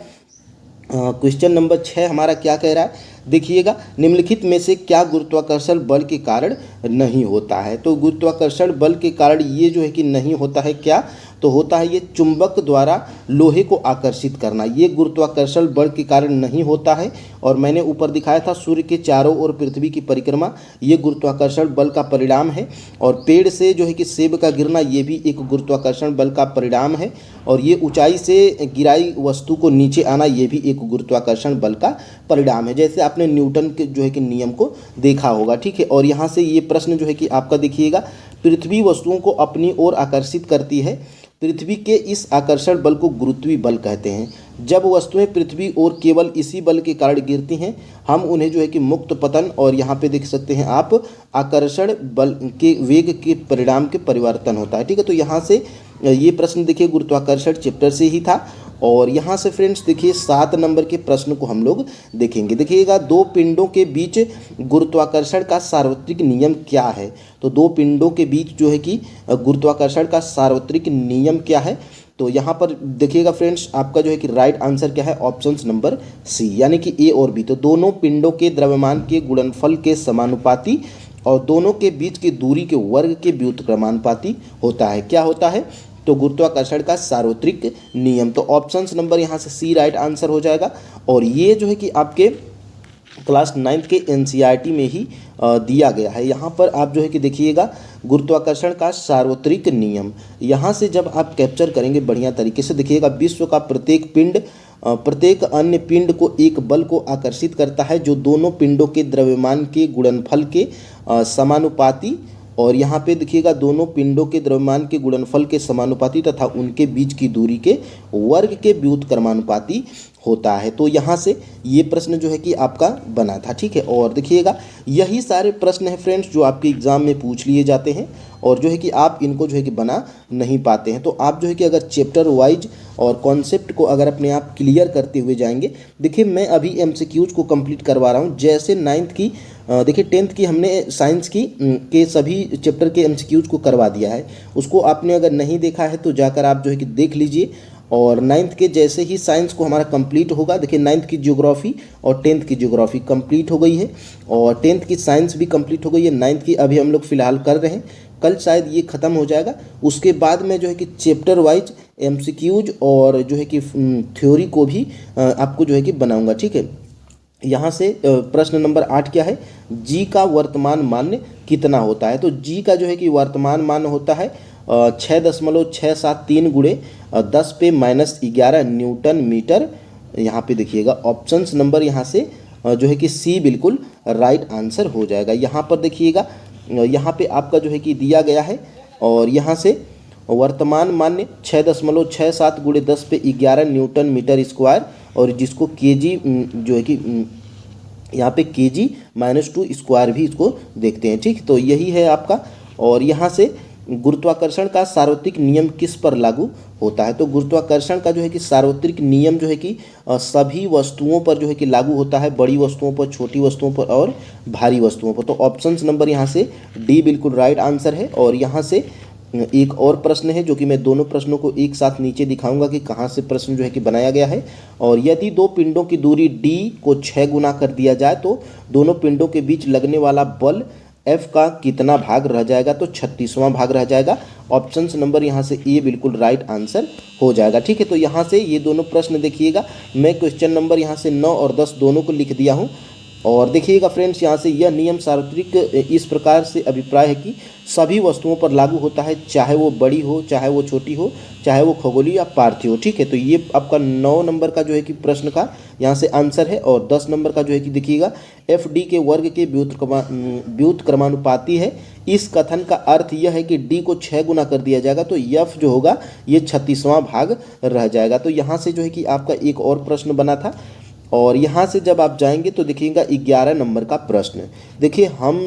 क्वेश्चन नंबर 6 हमारा क्या कह रहा है, देखिएगा निम्नलिखित में से क्या गुरुत्वाकर्षण बल के कारण नहीं होता है। तो गुरुत्वाकर्षण बल के कारण ये जो है कि नहीं होता है, क्या तो होता है ये चुंबक द्वारा लोहे को आकर्षित करना, ये गुरुत्वाकर्षण बल के कारण नहीं होता है। और मैंने ऊपर दिखाया था सूर्य के चारों ओर पृथ्वी की परिक्रमा, ये गुरुत्वाकर्षण बल का परिणाम है। और पेड़ से जो है कि सेब का गिरना, ये भी एक गुरुत्वाकर्षण बल का परिणाम है। और ये ऊंचाई से गिराई वस्तु को नीचे आना, ये भी एक गुरुत्वाकर्षण बल का परिणाम है, जैसे आपने न्यूटन के जो है कि नियम को देखा होगा। ठीक है, और यहाँ से ये प्रश्न जो है कि आपका देखिएगा, पृथ्वी वस्तुओं को अपनी ओर आकर्षित करती है, पृथ्वी के इस आकर्षण बल को गुरुत्वीय बल कहते हैं। जब वस्तुएं पृथ्वी और केवल इसी बल के कारण गिरती हैं, हम उन्हें जो है कि मुक्त पतन, और यहाँ पे देख सकते हैं आप आकर्षण बल के वेग के परिणाम के परिवर्तन होता है। ठीक है, तो यहाँ से ये प्रश्न देखिए गुरुत्वाकर्षण चैप्टर से ही था। और यहाँ से फ्रेंड्स देखिए 7 नंबर के प्रश्न को हम लोग देखेंगे। देखिएगा, दो पिंडों के बीच गुरुत्वाकर्षण का सार्वत्रिक नियम क्या है। तो दो पिंडों के बीच जो है कि गुरुत्वाकर्षण का सार्वत्रिक नियम क्या है, तो यहाँ पर देखिएगा फ्रेंड्स, आपका जो है कि राइट आंसर क्या है, ऑप्शन नंबर सी, यानी कि ए और बी। तो दोनों पिंडों के द्रव्यमान के गुणनफल के समानुपाती और दोनों के बीच की दूरी के वर्ग के व्युत्क्रमानुपाती होता है। क्या होता है, तो गुरुत्वाकर्षण का सार्वत्रिक नियम। तो ऑप्शन नंबर यहाँ से सी राइट आंसर हो जाएगा। और ये जो है कि आपके क्लास 9th के एनसीईआरटी में ही दिया गया है। यहाँ पर आप जो है कि देखिएगा गुरुत्वाकर्षण का सार्वत्रिक नियम, यहाँ से जब आप कैप्चर करेंगे बढ़िया तरीके से, देखिएगा विश्व का प्रत्येक पिंड प्रत्येक अन्य पिंड को एक बल को आकर्षित करता है जो दोनों पिंडों के द्रव्यमान के गुणनफल के समानुपाती, और यहाँ पे देखिएगा दोनों पिंडों के द्रव्यमान के गुणनफल के समानुपाती तथा उनके बीच की दूरी के वर्ग के व्युत्क्रमानुपाती होता है। तो यहाँ से ये प्रश्न जो है कि आपका बना था। ठीक है, और देखिएगा यही सारे प्रश्न हैं फ्रेंड्स जो आपके एग्जाम में पूछ लिए जाते हैं और जो है कि आप इनको जो है कि बना नहीं पाते हैं। तो आप जो है कि अगर चैप्टर वाइज और कॉन्सेप्ट को अगर अपने आप क्लियर करते हुए जाएंगे, देखिए मैं अभी एमसीक्यूज को कंप्लीट करवा रहा हूँ। जैसे 9th की देखिए 10th की हमने साइंस की के सभी चैप्टर के एमसीक्यूज को करवा दिया है, उसको आपने अगर नहीं देखा है तो जाकर आप जो है कि देख लीजिए। और 9th के जैसे ही साइंस को हमारा कंप्लीट होगा, देखिए 9th की ज्योग्राफी और 10th की ज्योग्राफी कंप्लीट हो गई है और 10th की साइंस भी कंप्लीट हो गई है। 9th की अभी हम लोग फिलहाल कर रहे हैं, कल शायद ये ख़त्म हो जाएगा। उसके बाद में जो है कि चैप्टर वाइज एमसीक्यूज और जो है कि थ्योरी को भी आपको जो है कि बनाऊंगा। ठीक है, यहाँ से प्रश्न नंबर 8 क्या है, जी का वर्तमान मान कितना होता है। तो जी का जो है कि वर्तमान मान होता है 6.673 गुणे 10 पे -11 न्यूटन मीटर। यहाँ पे देखिएगा ऑप्शंस नंबर यहाँ से जो है कि सी बिल्कुल राइट आंसर हो जाएगा। यहाँ पर देखिएगा यहाँ पे आपका जो है कि दिया गया है और यहाँ से वर्तमान मान्य 6.67 गुणे 10 पे 11 न्यूटन मीटर स्क्वायर, और जिसको केजी जो है कि यहाँ पे केजी -2 स्क्वायर भी इसको देखते हैं। ठीक, तो यही है आपका। और यहाँ से गुरुत्वाकर्षण का सार्वत्रिक नियम किस पर लागू होता है। तो गुरुत्वाकर्षण का जो है कि सार्वत्रिक नियम जो है कि सभी वस्तुओं पर जो है कि लागू होता है, बड़ी वस्तुओं पर, छोटी वस्तुओं पर और भारी वस्तुओं पर। तो ऑप्शंस नंबर यहाँ से डी बिल्कुल राइट आंसर है। और यहाँ से एक और प्रश्न है जो कि मैं दोनों प्रश्नों को एक साथ नीचे दिखाऊंगा कि कहाँ से प्रश्न जो है कि बनाया गया है। और यदि दो पिंडों की दूरी d को 6 गुना कर दिया जाए तो दोनों पिंडों के बीच लगने वाला बल F का कितना भाग रह जाएगा। तो 36वां भाग रह जाएगा। ऑप्शंस नंबर यहाँ से ए बिल्कुल राइट आंसर हो जाएगा। ठीक है, तो यहाँ से ये दोनों प्रश्न देखिएगा, मैं क्वेश्चन नंबर यहाँ से 9 और 10 दोनों को लिख दिया हूँ। और देखिएगा फ्रेंड्स, यहाँ से यह नियम सार्वत्रिक इस प्रकार से अभिप्राय है कि सभी वस्तुओं पर लागू होता है, चाहे वो बड़ी हो, चाहे वो छोटी हो, चाहे वो खगोलीय या पार्थिव हो। ठीक है, तो ये आपका 9 नंबर का जो है कि प्रश्न का यहाँ से आंसर है। और 10 नंबर का जो है कि देखिएगा एफ डी के वर्ग के व्युत्क्रमानुपाती है। इस कथन का अर्थ यह है कि डी को 6 गुना कर दिया जाएगा तो एफ जो होगा ये 36वां भाग रह जाएगा। तो यहाँ से जो है कि आपका एक और प्रश्न बना था। और यहाँ से जब आप जाएंगे तो देखिएगा 11 नंबर का प्रश्न। देखिए हम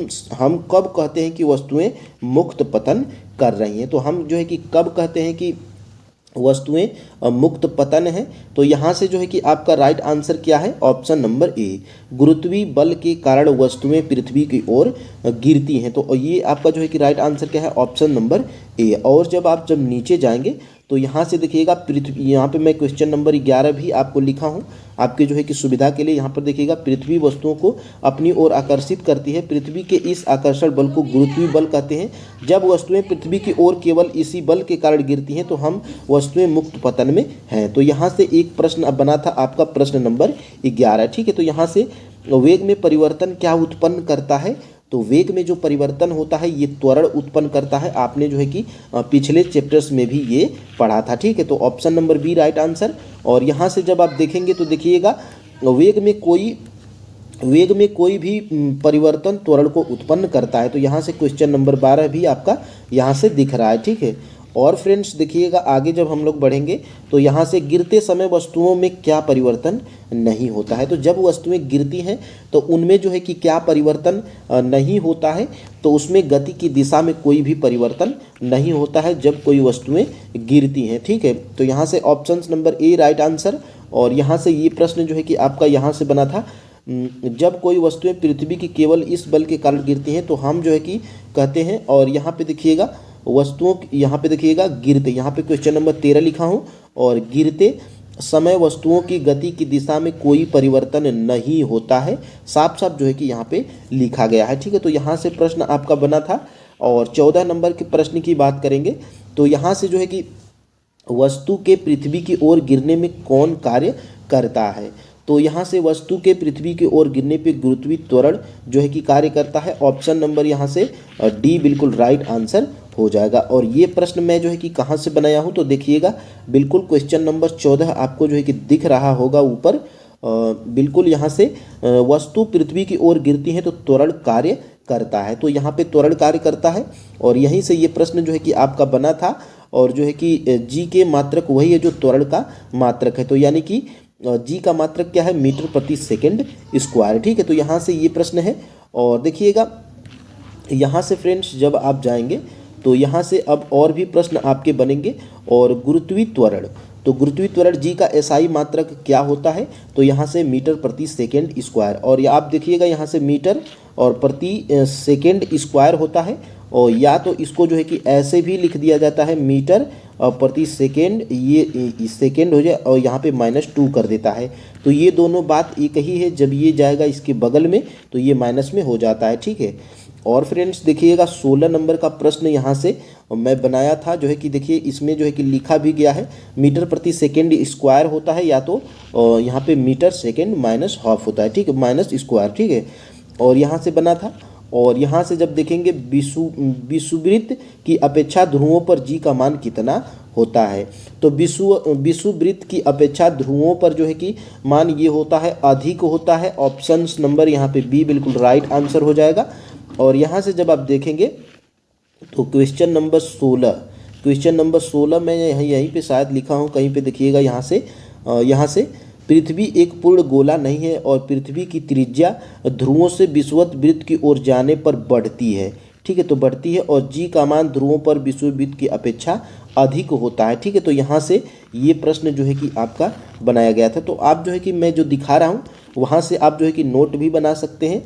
कब कहते हैं कि वस्तुएं मुक्त पतन कर रही हैं। तो हम जो है कि कब कहते हैं कि वस्तुएं मुक्त पतन है। तो यहाँ से जो है कि आपका राइट आंसर क्या है, ऑप्शन नंबर ए, गुरुत्वीय बल के कारण वस्तुएं पृथ्वी की ओर गिरती हैं। तो ये आपका जो है कि राइट आंसर क्या है, ऑप्शन नंबर ए। और जब नीचे जाएंगे तो यहाँ से देखिएगा पृथ्वी, यहाँ पे मैं क्वेश्चन नंबर 11 भी आपको लिखा हूँ आपके जो है कि सुविधा के लिए। यहाँ पर देखिएगा, पृथ्वी वस्तुओं को अपनी ओर आकर्षित करती है। पृथ्वी के इस आकर्षण बल को गुरुत्वीय बल कहते हैं। जब वस्तुएं पृथ्वी की ओर केवल इसी बल के कारण गिरती हैं तो हम वस्तुएं मुक्त पतन में हैं। तो यहाँ से एक प्रश्न अब बना था आपका, प्रश्न नंबर 11, ठीक है। तो यहाँ से वेग में परिवर्तन क्या उत्पन्न करता है, तो वेग में जो परिवर्तन होता है ये त्वरण उत्पन्न करता है। आपने जो है कि पिछले चैप्टर्स में भी ये पढ़ा था, ठीक है। तो option number B right answer. और यहाँ से जब आप देखेंगे तो देखिएगा, वेग में कोई भी परिवर्तन त्वरण को उत्पन्न करता है। तो यहाँ से क्वेश्चन नंबर 12 भी आपका यहाँ से दिख रहा है, ठीक है। और फ्रेंड्स देखिएगा, आगे जब हम लोग बढ़ेंगे तो यहाँ से गिरते समय वस्तुओं में क्या परिवर्तन नहीं होता है। तो जब वस्तुएं गिरती हैं तो उनमें जो है कि क्या परिवर्तन नहीं होता है, तो उसमें गति की दिशा में कोई भी परिवर्तन नहीं होता है जब कोई वस्तुएं गिरती हैं, ठीक है। तो यहाँ से option number A right answer. और यहाँ से ये प्रश्न जो है कि आपका यहाँ से बना था, जब कोई वस्तुएं पृथ्वी की केवल इस बल के कारण गिरती हैं तो हम जो है कि कहते हैं। और यहाँ पे देखिएगा वस्तुओं, यहाँ पे देखिएगा गिरते, यहाँ पे क्वेश्चन नंबर 13 लिखा हूँ। और गिरते समय वस्तुओं की गति की दिशा में कोई परिवर्तन नहीं होता है, साफ साफ जो है कि यहाँ पे लिखा गया है, ठीक है। तो यहाँ से प्रश्न आपका बना था। और 14 नंबर के प्रश्न की बात करेंगे तो यहाँ से जो है कि वस्तु के पृथ्वी की ओर गिरने में कौन कार्य करता है। तो यहाँ से वस्तु के पृथ्वी की ओर गिरने पे गुरुत्वीय त्वरण जो है कि कार्य करता है। ऑप्शन नंबर यहाँ से डी बिल्कुल राइट आंसर हो जाएगा। और ये प्रश्न मैं जो है कि कहाँ से बनाया हूँ, तो देखिएगा बिल्कुल क्वेश्चन नंबर 14 आपको जो है कि दिख रहा होगा ऊपर, बिल्कुल यहाँ से वस्तु पृथ्वी की ओर गिरती है तो त्वरण कार्य करता है। तो यहाँ पे त्वरण कार्य करता है। और यहीं से ये प्रश्न जो है कि आपका बना था। और जो है कि जी के मात्रक वही है जो त्वरण का मात्रक है। तो यानी कि जी का मात्रक क्या है, मीटर प्रति सेकंड स्क्वायर, ठीक है। तो यहाँ से ये प्रश्न है। और देखिएगा यहाँ से फ्रेंड्स जब आप जाएंगे तो यहाँ से अब और भी प्रश्न आपके बनेंगे। और गुरुत्वीय त्वरण, तो गुरुत्वीय त्वरण जी का एसआई मात्रक क्या होता है, तो यहाँ से मीटर प्रति सेकंड स्क्वायर। और आप देखिएगा यहाँ से मीटर और प्रति सेकंड स्क्वायर होता है। और या तो इसको जो है कि ऐसे भी लिख दिया जाता है, मीटर और प्रति सेकेंड, ये सेकेंड हो जाए और यहाँ पे -2 कर देता है। तो ये दोनों बात एक ही है, जब ये जाएगा इसके बगल में तो ये माइनस में हो जाता है, ठीक है। और फ्रेंड्स देखिएगा 16 नंबर का प्रश्न यहाँ से मैं बनाया था, जो है कि देखिए इसमें जो है कि लिखा भी गया है, मीटर प्रति सेकेंड स्क्वायर होता है, या तो यहाँ पे मीटर सेकेंड माइनस हाफ होता है, ठीक है, माइनस स्क्वायर, ठीक है। और यहाँ से बना था। और यहाँ से जब देखेंगे विषुववृत्त की अपेक्षा ध्रुवों पर जी का मान कितना होता है, तो विषुववृत्त की अपेक्षा ध्रुवों पर जो है कि मान ये होता है, अधिक होता है। ऑप्शन नंबर यहाँ पे बी बिल्कुल राइट आंसर हो जाएगा। और यहाँ से जब आप देखेंगे तो क्वेश्चन नंबर 16 मैं यहीं पे शायद लिखा हूँ कहीं पे, देखिएगा यहाँ से पृथ्वी एक पूर्ण गोला नहीं है और पृथ्वी की त्रिज्या ध्रुवों से विषुवत वृत्त की ओर जाने पर बढ़ती है, ठीक है, तो बढ़ती है। और जी का मान ध्रुवों पर विषुवत वृत्त की अपेक्षा अधिक होता है, ठीक है। तो यहाँ से ये प्रश्न जो है कि आपका बनाया गया था। तो आप जो है कि मैं जो दिखा रहा हूँ वहाँ से आप जो है कि नोट भी बना सकते हैं।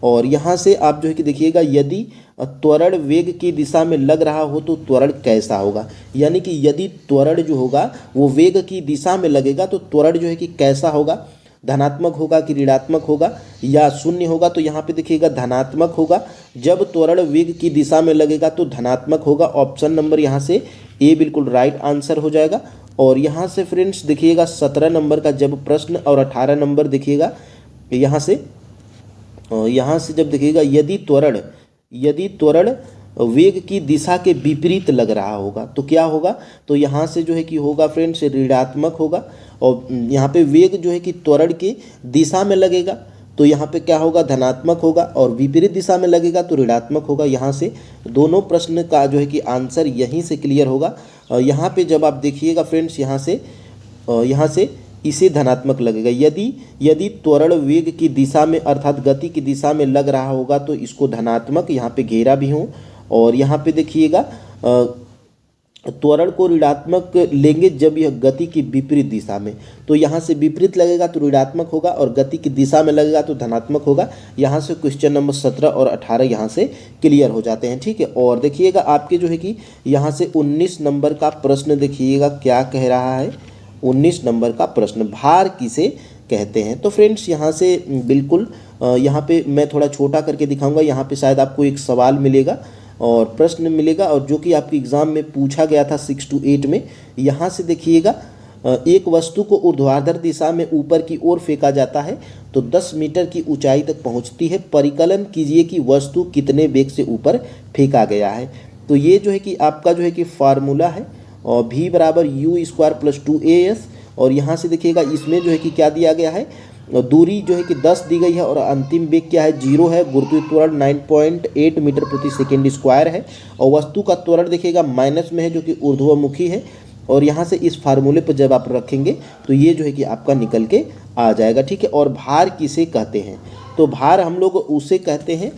और यहाँ से आप जो है कि देखिएगा, यदि त्वरण वेग की दिशा में लग रहा हो तो त्वरण कैसा होगा, यानी कि यदि त्वरण जो होगा वो वेग की दिशा में लगेगा तो त्वरण जो है कि कैसा होगा, धनात्मक होगा कि ऋणात्मक होगा या शून्य होगा। तो यहाँ पे देखिएगा धनात्मक होगा। जब त्वरण वेग की दिशा में लगेगा तो धनात्मक होगा। ऑप्शन नंबर यहाँ से ए बिल्कुल राइट आंसर हो जाएगा। और यहाँ से फ्रेंड्स देखिएगा 17 नंबर का जब प्रश्न और 18 नंबर देखिएगा, यहाँ से जब देखिएगा, यदि त्वरण वेग की दिशा के विपरीत लग रहा होगा तो क्या होगा, तो यहाँ से जो है कि होगा फ्रेंड्स ऋणात्मक होगा। और यहाँ पे वेग जो है कि त्वरण की दिशा में लगेगा तो यहाँ पे क्या होगा, धनात्मक होगा। और विपरीत दिशा में लगेगा तो ऋणात्मक होगा। यहाँ से दोनों प्रश्न का जो है कि आंसर यहीं से क्लियर होगा। यहाँ पे जब आप देखिएगा फ्रेंड्स, यहाँ से इसे धनात्मक लगेगा। यदि त्वरण वेग की दिशा में अर्थात गति की दिशा में लग रहा होगा तो इसको धनात्मक, यहाँ पे घेरा भी हूँ। और यहाँ पे देखिएगा त्वरण को ऋणात्मक लेंगे जब यह गति की विपरीत दिशा में, तो यहाँ से विपरीत लगेगा तो ऋणात्मक होगा और गति की दिशा में लगेगा तो धनात्मक होगा। यहाँ से क्वेश्चन नंबर 17 और 18 यहाँ से क्लियर हो जाते हैं, ठीक है। और देखिएगा आपके जो है कि यहाँ से 19 नंबर का प्रश्न देखिएगा क्या कह रहा है। 19 नंबर का प्रश्न, भार किसे कहते हैं। तो फ्रेंड्स यहाँ से बिल्कुल यहाँ पे मैं थोड़ा छोटा करके दिखाऊंगा, यहाँ पे शायद आपको एक सवाल मिलेगा और प्रश्न मिलेगा, और जो कि आपके एग्जाम में पूछा गया था 6 to 8 में। यहाँ से देखिएगा एक वस्तु को ऊर्ध्वाधर दिशा में ऊपर की ओर फेंका जाता है तो 10 मीटर की ऊंचाई तक पहुँचती है। परिकलन कीजिए कि वस्तु कितने वेग से ऊपर फेंका गया है। तो ये जो है कि आपका जो है कि फार्मूला है, और v बराबर u² + 2as, और यहाँ से देखिएगा इसमें जो है कि क्या दिया गया है, दूरी जो है कि 10 दी गई है और अंतिम वेग क्या है 0 है। गुरुत्वीय त्वरण 9.8 मीटर प्रति सेकेंड स्क्वायर है, और वस्तु का त्वरण देखिएगा माइनस में है जो कि ऊर्ध्वमुखी है। और यहाँ से इस फार्मूले पर जब आप रखेंगे तो ये जो है कि आपका निकल के आ जाएगा, ठीक है। और भार किसे कहते हैं, तो भार हम लोग उसे कहते हैं,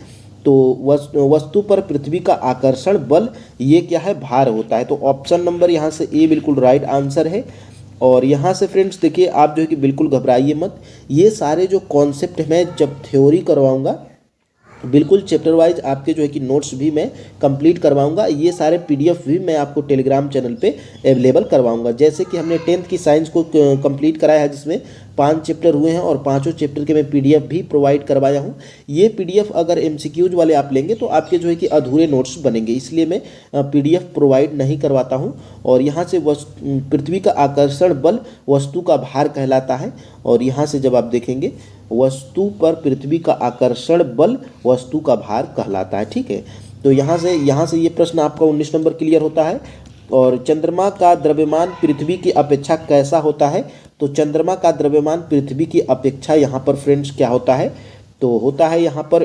तो वस्तु पर पृथ्वी का आकर्षण बल, ये क्या है, भार होता है। तो ऑप्शन नंबर यहाँ से ए बिल्कुल राइट आंसर है। और यहाँ से फ्रेंड्स देखिए आप जो है कि बिल्कुल घबराइए मत, ये सारे जो कॉन्सेप्ट मैं जब थ्योरी करवाऊँगा बिल्कुल चैप्टर वाइज आपके जो है कि नोट्स भी मैं कंप्लीट करवाऊंगा। ये सारे पीडीएफ भी मैं आपको टेलीग्राम चैनल पे अवेलेबल करवाऊंगा। जैसे कि हमने 10th की साइंस को कंप्लीट कराया है जिसमें 5 चैप्टर हुए हैं, और 5 चैप्टर के मैं पीडीएफ भी प्रोवाइड करवाया हूँ। ये पीडीएफ अगर एमसीक्यूज वाले आप लेंगे तो आपके जो है कि अधूरे नोट्स बनेंगे, इसलिए मैं पीडीएफ प्रोवाइड नहीं करवाता हूँ। और यहाँ से पृथ्वी का आकर्षण बल वस्तु का भार कहलाता है, और यहाँ से जब आप देखेंगे वस्तु पर पृथ्वी का आकर्षण बल वस्तु का भार कहलाता है, ठीक है। तो यहाँ से ये प्रश्न आपका 19 नंबर क्लियर होता है। और चंद्रमा का द्रव्यमान पृथ्वी की अपेक्षा कैसा होता है, तो चंद्रमा का द्रव्यमान पृथ्वी की अपेक्षा यहाँ पर फ्रेंड्स क्या होता है, तो होता है यहाँ पर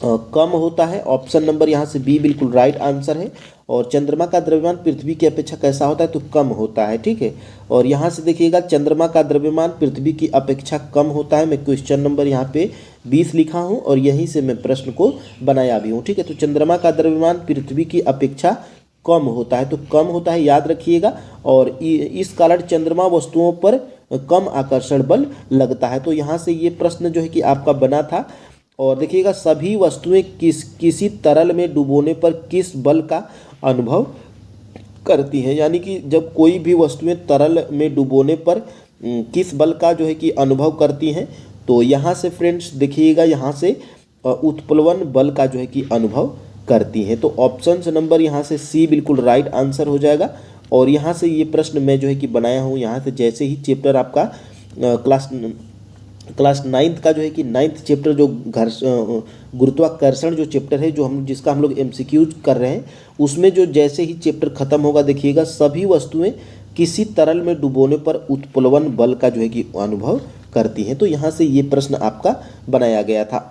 कम होता है। ऑप्शन नंबर यहाँ से बी बिल्कुल राइट आंसर है। और चंद्रमा का द्रव्यमान पृथ्वी की अपेक्षा कैसा होता है, तो कम होता है, ठीक है। और यहाँ से देखिएगा चंद्रमा का द्रव्यमान पृथ्वी की अपेक्षा कम होता है। मैं क्वेश्चन नंबर यहाँ पे 20 लिखा हूँ और यहीं से मैं प्रश्न को बनाया भी हूँ, ठीक है। तो चंद्रमा का द्रव्यमान पृथ्वी की अपेक्षा कम होता है, तो कम होता है याद रखिएगा। और इस कारण चंद्रमा वस्तुओं पर कम आकर्षण बल लगता है। तो यहाँ से ये प्रश्न जो है कि आपका बना था। और देखिएगा सभी वस्तुएं किसी तरल में डुबोने पर किस बल का अनुभव करती हैं, यानी कि जब कोई भी वस्तुएं तरल में डुबोने पर किस बल का जो है कि अनुभव करती हैं, तो यहाँ से फ्रेंड्स देखिएगा यहाँ से उत्प्लवन बल का जो है कि अनुभव करती हैं। तो ऑप्शन नंबर यहाँ से सी बिल्कुल राइट आंसर हो जाएगा। और यहाँ से ये प्रश्न मैं जो है कि बनाया हूँ, यहाँ से जैसे ही चैप्टर आपका क्लास 9th का जो है कि 9th चैप्टर जो गुरुत्वाकर्षण जो चैप्टर है जो जिसका हम लोग एमसीक्यूज कर रहे हैं, उसमें जो जैसे ही चैप्टर खत्म होगा देखिएगा सभी वस्तुएं किसी तरल में डुबोने पर उत्प्लवन बल का जो है कि अनुभव करती हैं। तो यहाँ से ये प्रश्न आपका बनाया गया था।